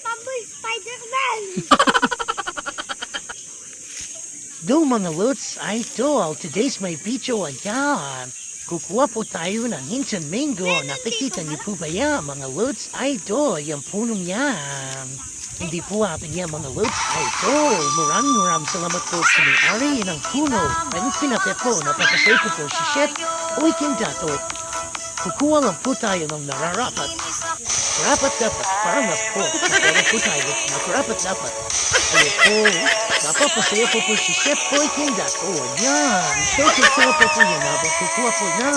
Paboy Spider-Man! Do mga Lods, idol, today's my video, ayan. Kukuha po tayo ng Hinton Mango. Nakikita niyo po ba yan, mga Lods, idol, yung punong yan. Hindi po atin yan, mga Lods, idol. Maraming salamat po sa may-ari ng puno. Ang pinatay po, napapasay ko po si Chef Weekend Dato. Kukuha lang po tayo ng nararapat. Rapat dapat, parang na po. Kukuha po tayo, nakarapat dapat. Ayun po, napapasaya po si Chef Weekend Dato. Yan, kaya po po yan, kukuha po na.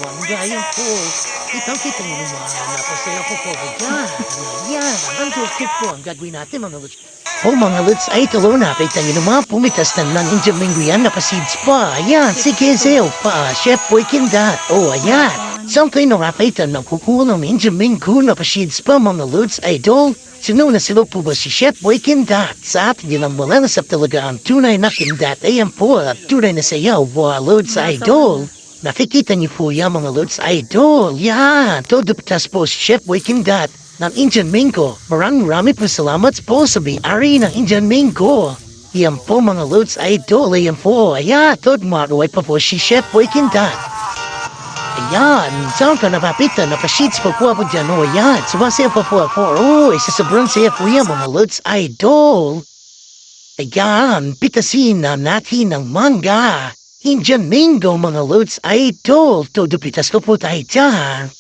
Ang gayon po. Kitang-kita nyo naman, napasaya po po yan. Yan, ang tip po ang gagawin natin, mga Lods. Oh, mga Lods, ay tulo na. Kita nyo naman, pumitas na lang Indian Mango yan, napasids pa. Ayan, sige, sa'yo pa. Chef Weekend Dato. Ayan. Something na rapitan ng kukuha ng Indian Mango, napasids pa, mga Lods, idol. Sino na sila po ba si Chef Weekend Dato? Sa atin yun ang malanasap talaga ang tunay na kindat. Ayan po, at tunay na sayaw, Lods, idol. Nakikita niyo po yan, mga Lods, idol. Yan, todo patas po si Chef Weekend Dato ng Indian Mango. Maraming po salamat po sa may-ari ng Indian Mango. Yan po, mga Lods, idol. Ayan po, ayan, todo maruay pa po si Chef Weekend Dato. Ayan, saan ka napapitan? Napasheets po po dyan. O, ayan, sumasaya po po ako. O, isa sobrang saya po yan, mga Lods, idol. Ayan, pitasin na natin ng manga. Indian Mango, mga Lods, idol. Todo pitas ko po tayo dyan.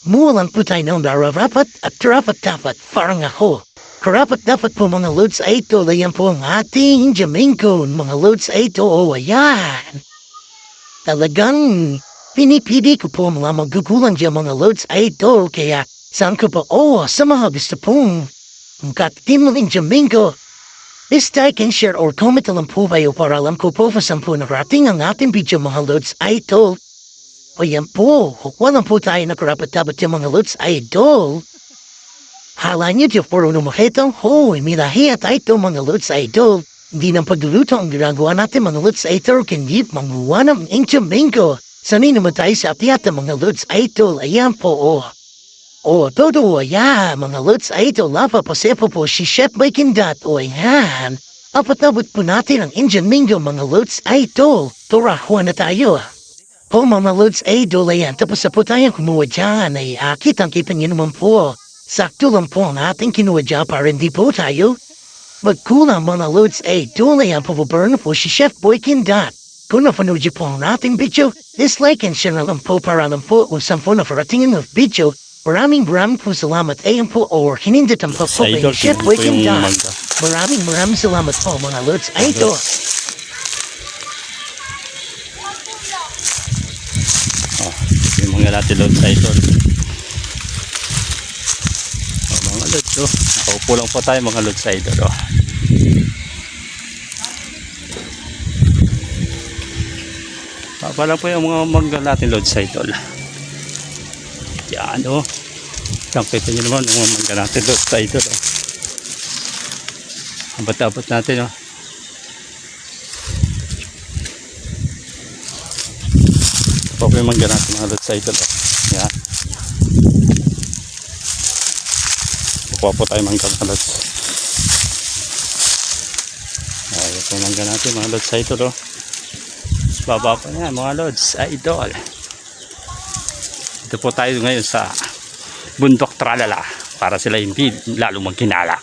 Mulan po tayo ng nararapat at dapat parang ako. Karapat dapat po, mga Lods, idol. Ayan po ang ating Indian Mango, mga Lods, idol. O, ayan. Talagang pinipili ko po mga magugulang dyan, mga Lods, idol. Kaya saan ko po, sa mga gusto pong katitim ng Indian Mango. Please like and share or comment lang po kayo para alam ko po saan po narating ang ating video, mga Lods, idol. O yan po, walang po tayo nakarapat-dapat yung mga Lods, idol. Hala niyo diyo puro numakitang, milahi at ito, mga Lods, idol. Hindi ng pagluluto ang ginagawa natin, mga Lods, idol, kundi manguha ng Indian Mango. Sanay naman tayo sa apiyat ng mga Lods, idol. Ayan po, todo, ayan, mga Lods, idol. Napapasaya po si Chef Weekend Dato. Ayan. Apat-abot po natin ang Indian Mango, mga Lods, idol. Turahuan na tayo. Mga Lods, idol, ayan. Tapos na po tayo kumuha dyan. Ay, kitang-kita niyo naman po. Sakto lang po ang ating kinuha dyan para hindi po tayo magkulang, mga Lods, idol. Ayan, papaburn po si Chef Weekend Dato. Kung napanood niyo po ang ating video, dislike and share na lang po para lang po kung saan po naparatingin ng video. Maraming po salamat. Ayan po, or hinindit ang po kay Chef Weekend Dato. Maraming salamat po, mga Lods, idol. Yung mga natin Lods, idol. Mga Lods, nakaupo lang po tayo, mga Lods, idol. Papalang po yung mga mangga natin, Lods, idol. Yan, nakita nyo naman yung mga mangga natin, Lods, idol. Abat-abat natin, ito po yung mangga natin, mga Lods, idol. Yan. Kukuha po tayo mangga, mga Lods. Ayan po mangga natin, mga Lods, idol. Baba pa yan, mga Lods, idol. Ito po tayo ngayon sa bundok Tralala para sila hindi lalo magkinala.